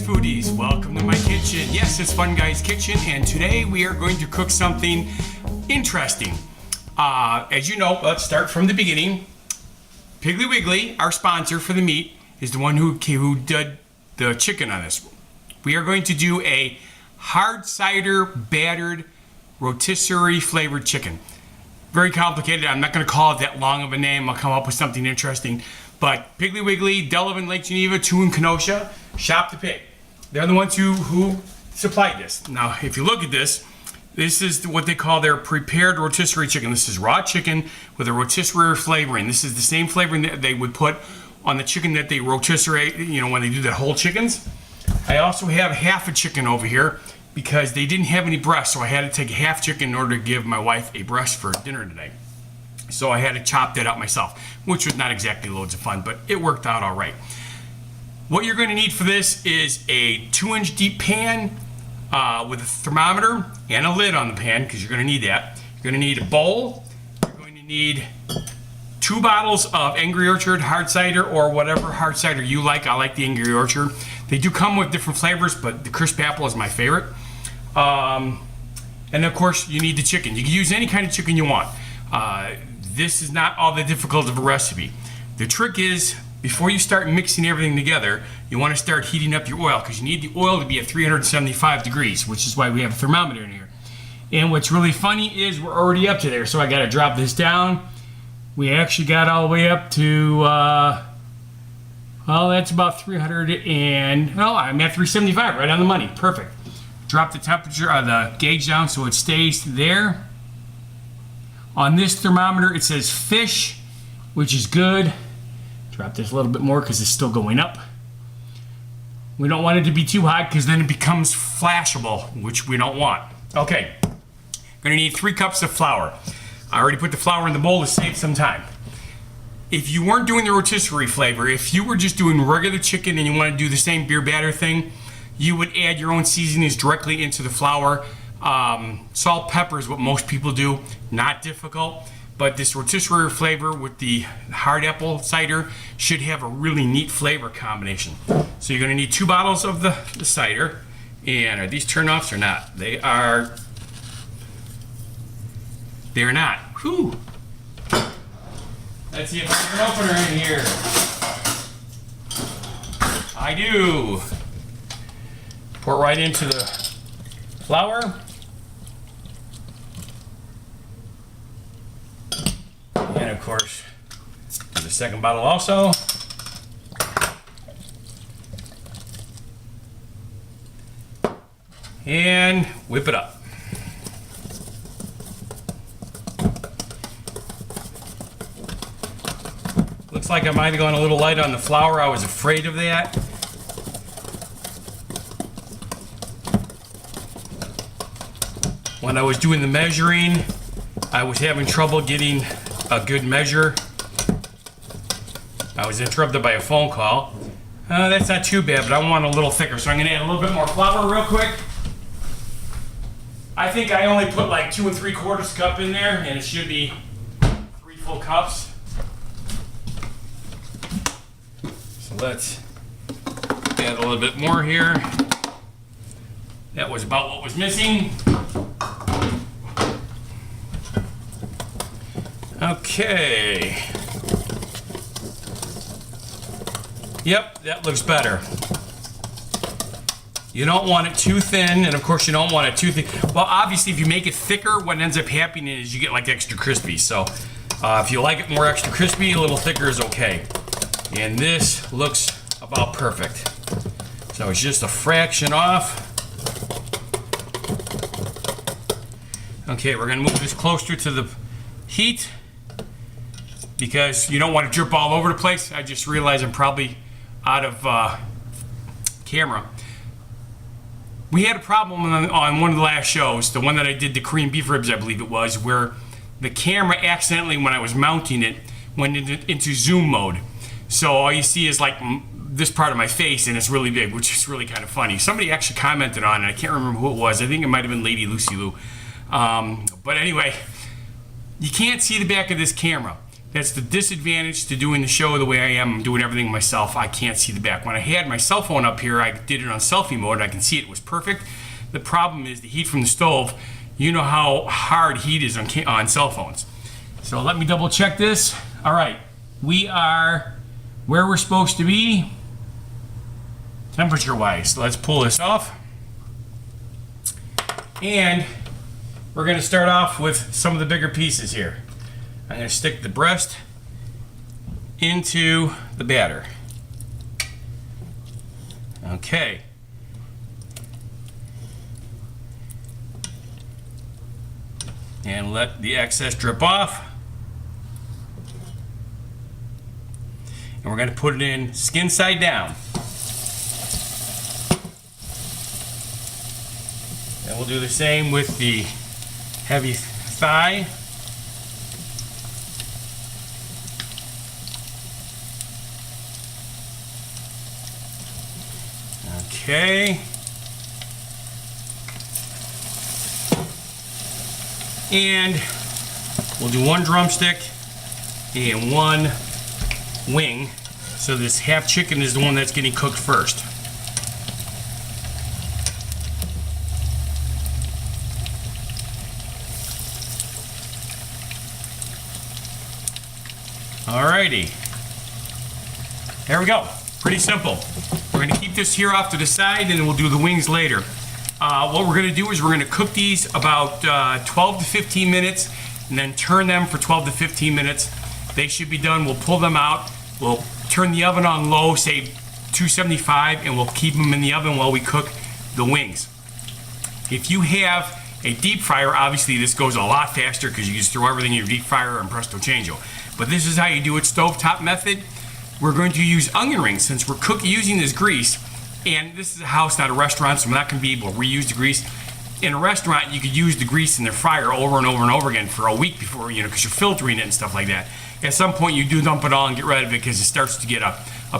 foodies, welcome to my kitchen. Yes, it's Funguy's kitchen, and today we are going to cook something interesting. As you know, let's start from the beginning. Piggly Wiggly, our sponsor for the meat, is the one who did the chicken on this. We are going to do a hard cider battered rotisserie flavored chicken. Very complicated. I'm not going to call it that long of a name. I'll come up with something interesting. But Piggly Wiggly, Delavan, Lake Geneva, 2 in Kenosha, Shop the Pig. They're the ones who supplied this. Now, if you look at this, this is what they call their prepared rotisserie chicken. This is raw chicken with a rotisserie flavoring. This is the same flavoring that they would put on the chicken that they rotisserie, when they do the whole chickens. I also have half a chicken over here because they didn't have any breasts, so I had to take a half chicken in order to give my wife a breast for dinner today. So I had to chop that up myself, which was not exactly loads of fun, but it worked out all right. What you're going to need for this is a 2-inch deep pan with a thermometer and a lid on the pan, because you're going to need that. You're going to need a bowl. You're going to need 2 bottles of Angry Orchard hard cider, or whatever hard cider you like. I like the Angry Orchard. They do come with different flavors, but the crisp apple is my favorite. And of course, you need the chicken. You can use any kind of chicken you want. This is not all that difficult of a recipe. The trick is, before you start mixing everything together, you want to start heating up your oil, because you need the oil to be at 375 degrees, which is why we have a thermometer in here. And what's really funny is we're already up to there, so I got to drop this down. We actually got all the way up to, well, that's about 300 and, no, I'm at 375, right on the money. Perfect. Drop the temperature, the gauge down so it stays there. On this thermometer, it says fish, which is good. Drop this a little bit more because it's still going up. We don't want it to be too hot because then it becomes flashable, which we don't want. Okay, gonna need 3 cups of flour. I already put the flour in the bowl to save some time. If you weren't doing the rotisserie flavor, if you were just doing regular chicken and you want to do the same beer batter thing, you would add your own seasonings directly into the flour. Salt, pepper is what most people do. Not difficult, but this rotisserie flavor with the hard apple cider should have a really neat flavor combination. So you're going to need 2 bottles of the cider. And are these turnoffs or not? They are. They're not. Whew. Let's see if I have an opener in here. I do. Pour it right into the flour. And of course, there's a second bottle also. And whip it up. Looks like I might have gone a little light on the flour. I was afraid of that. When I was doing the measuring, I was having trouble getting a good measure. I was interrupted by a phone call. That's not too bad, but I want a little thicker, so I'm gonna add a little bit more flour real quick. I think I only put like 2 3/4 cup in there, and it should be 3 full cups. So let's add a little bit more here. That was about what was missing. Okay. Yep, that looks better. You don't want it too thin, and of course you don't want it too thick. Well, obviously if you make it thicker, what ends up happening is you get like extra crispy. So if you like it more extra crispy, a little thicker is okay. And this looks about perfect. So it's just a fraction off. Okay, we're gonna move this closer to the heat, because you don't want to drip all over the place. I just realized I'm probably out of camera. We had a problem on one of the last shows, the one that I did, the Korean beef ribs, I believe it was, where the camera accidentally, when I was mounting it, went into zoom mode. So all you see is like this part of my face, and it's really big, which is really kind of funny. Somebody actually commented on it. I can't remember who it was. I think it might have been Lady Lucy Lou. But anyway, you can't see the back of this camera. That's the disadvantage to doing the show the way I am. I'm doing everything myself. I can't see the back. When I had my cell phone up here, I did it on selfie mode. I can see it was perfect. The problem is the heat from the stove. You know how hard heat is on cell phones. So let me double check this. All right, we are where we're supposed to be temperature-wise. So let's pull this off. And we're going to start off with some of the bigger pieces here. I'm going to stick the breast into the batter. Okay. And let the excess drip off. And we're going to put it in skin side down. And we'll do the same with the heavy thigh. Okay. And we'll do one drumstick and one wing. So this half chicken is the one that's getting cooked first. Alrighty. There we go. Pretty simple. We're going to keep this here off to the side and then we'll do the wings later. What we're going to do is we're going to cook these about 12 to 15 minutes and then turn them for 12 to 15 minutes. They should be done. We'll pull them out. We'll turn the oven on low, say 275, and we'll keep them in the oven while we cook the wings. If you have a deep fryer, obviously this goes a lot faster because you just throw everything in your deep fryer and presto changeo. But this is how you do it, stovetop method. We're going to use onion rings since we're using this grease. And this is a house, not a restaurant, so we're not going to be able to reuse the grease. In a restaurant, you could use the grease in the fryer over and over and over again for a week before, because you're filtering it and stuff like that. At some point, you do dump it all and get rid of it because it starts to get a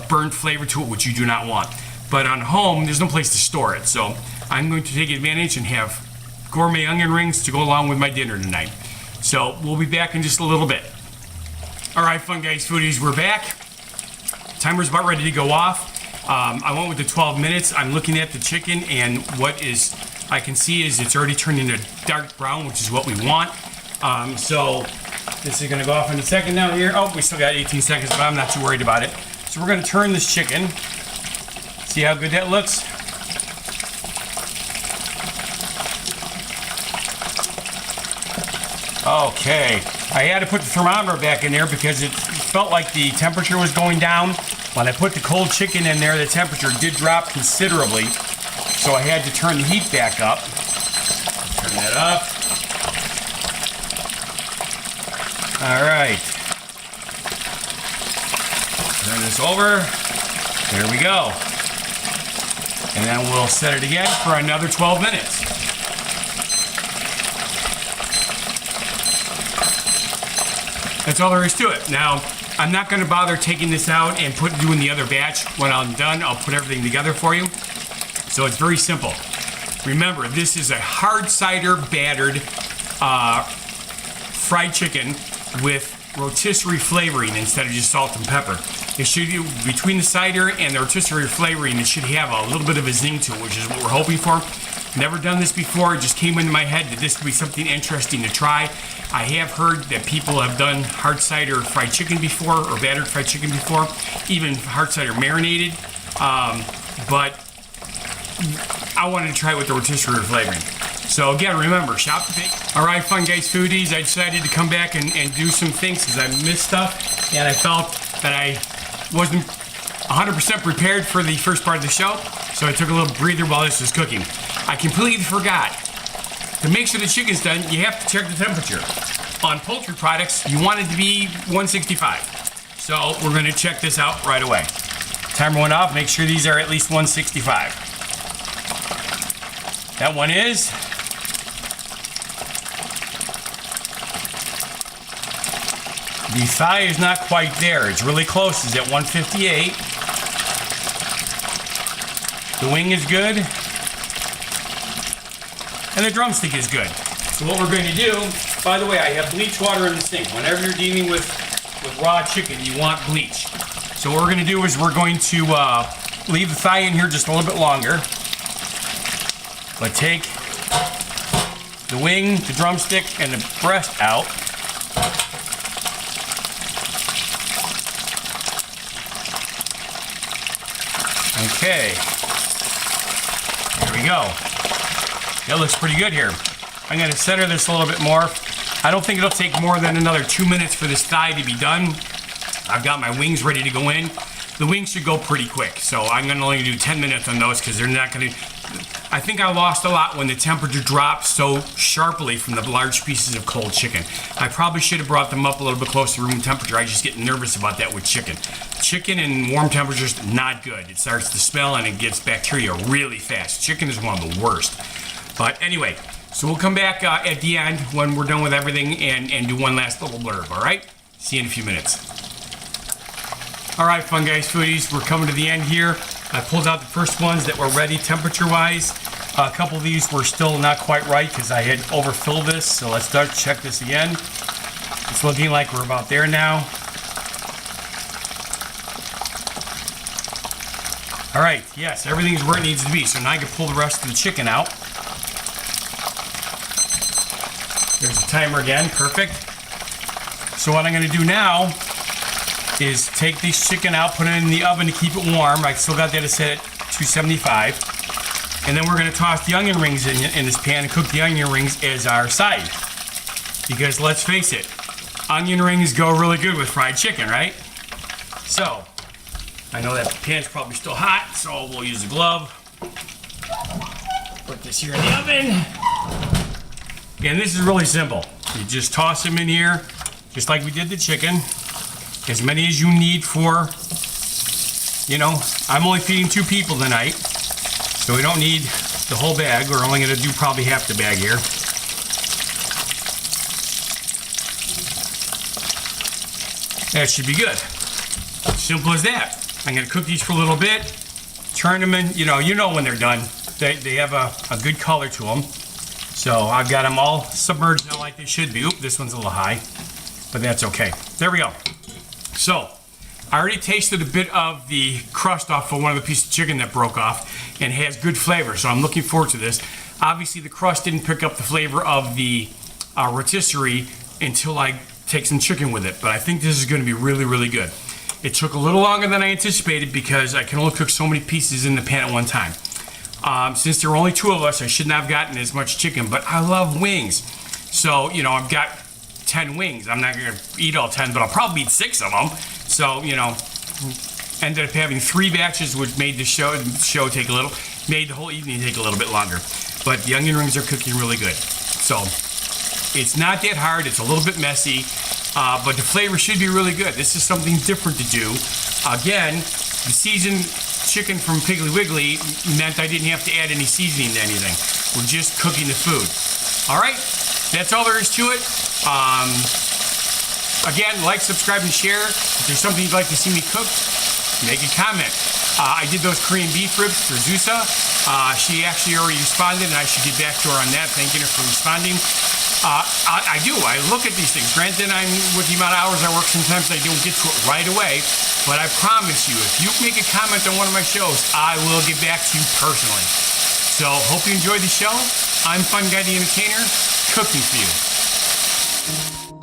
burnt flavor to it, which you do not want. But on home, there's no place to store it. So I'm going to take advantage and have gourmet onion rings to go along with my dinner tonight. So we'll be back in just a little bit. All right, Funguy foodies, we're back. Timer's about ready to go off. I went with the 12 minutes. I'm looking at the chicken, and what I can see is it's already turned into dark brown, which is what we want. So this is going to go off in a second now here. Oh, we still got 18 seconds, but I'm not too worried about it. So we're going to turn this chicken. See how good that looks? Okay. I had to put the thermometer back in there because it felt like the temperature was going down. When I put the cold chicken in there, the temperature did drop considerably. So I had to turn the heat back up. Turn that up. All right. Turn this over. There we go. And then we'll set it again for another 12 minutes. That's all there is to it. Now, I'm not going to bother taking this out and doing the other batch. When I'm done, I'll put everything together for you. So it's very simple. Remember, this is a hard cider battered fried chicken with rotisserie flavoring instead of just salt and pepper. It should, between the cider and the rotisserie flavoring, it should have a little bit of a zing to it, which is what we're hoping for. Never done this before. It just came into my head that this would be something interesting to try. I have heard that people have done hard cider fried chicken before, or battered fried chicken before, even hard cider marinated. But I wanted to try it with the rotisserie flavoring. So again, remember, shop the pig. All right, Funguy foodies, I decided to come back and do some things because I missed stuff, and I felt that I wasn't 100% prepared for the first part of the show, so I took a little breather while this was cooking. I completely forgot. To make sure the chicken's done, you have to check the temperature. On poultry products, you want it to be 165. So we're going to check this out right away. Timer went off. Make sure these are at least 165. That one is. The thigh is not quite there. It's really close. It's at 158. The wing is good. And the drumstick is good. So what we're going to do, by the way, I have bleach water in the sink. Whenever you're dealing with with raw chicken, you want bleach. So what we're gonna do is we're going to leave the thigh in here just a little bit longer. But take the wing, the drumstick, and the breast out. Okay. There we go. That looks pretty good here. I'm gonna center this a little bit more. I don't think it'll take more than another 2 minutes for this thigh to be done. I've got my wings ready to go in. The wings should go pretty quick, so I'm gonna only do 10 minutes on those because they're not gonna... I think I lost a lot when the temperature dropped so sharply from the large pieces of cold chicken. I probably should have brought them up a little bit closer to room temperature. I just get nervous about that with chicken. Chicken in warm temperatures, not good. It starts to smell and it gets bacteria really fast. Chicken is one of the worst. But anyway, so we'll come back at the end when we're done with everything and do one last little blurb, all right? See you in a few minutes. All right, Funguy foodies, we're coming to the end here. I pulled out the first ones that were ready temperature-wise. A couple of these were still not quite right because I had overfilled this, so let's start check this again. It's looking like we're about there now. All right, yes, everything's where it needs to be, so now I can pull the rest of the chicken out. There's the timer again, perfect. So what I'm gonna do now is take this chicken out, put it in the oven to keep it warm. I still got that set at 275. And then we're gonna toss the onion rings in this pan and cook the onion rings as our side. Because let's face it, onion rings go really good with fried chicken, right? So, I know that pan's probably still hot, so we'll use a glove. Put this here in the oven. And this is really simple. You just toss them in here, just like we did the chicken. As many as you need for, you know, I'm only feeding 2 people tonight, so we don't need the whole bag. We're only gonna do probably half the bag here. That should be good. Simple as that. I'm gonna cook these for a little bit, turn them in, you know when they're done. They have a good color to them. So I've got them all submerged now like they should be. Oop, this one's a little high, but that's okay. There we go. So, I already tasted a bit of the crust off of one of the pieces of chicken that broke off and has good flavor, so I'm looking forward to this. Obviously, the crust didn't pick up the flavor of the rotisserie until I take some chicken with it, but I think this is going to be really, really good. It took a little longer than I anticipated because I can only cook so many pieces in the pan at one time. Since there were only 2 of us, I should not have gotten as much chicken, but I love wings. So, you know, I've got 10 wings. I'm not gonna eat all 10, but I'll probably eat 6 of them. So, you know, ended up having 3 batches, which made the show take made the whole evening take a little bit longer. But the onion rings are cooking really good. So, it's not that hard, it's a little bit messy, but the flavor should be really good. This is something different to do. Again, the seasoned chicken from Piggly Wiggly meant I didn't have to add any seasoning to anything. We're just cooking the food. All right, that's all there is to it. Again, like, subscribe, and share. If there's something you'd like to see me cook, make a comment. I did those Korean beef ribs for Zusa. She actually already responded, and I should get back to her on that, thanking her for responding. I do. I look at these things. Granted, with the amount of hours I work, sometimes I don't get to it right away. But I promise you, if you make a comment on one of my shows, I will get back to you personally. So, hope you enjoyed the show. I'm Funguy the Entertainer, cooking for you.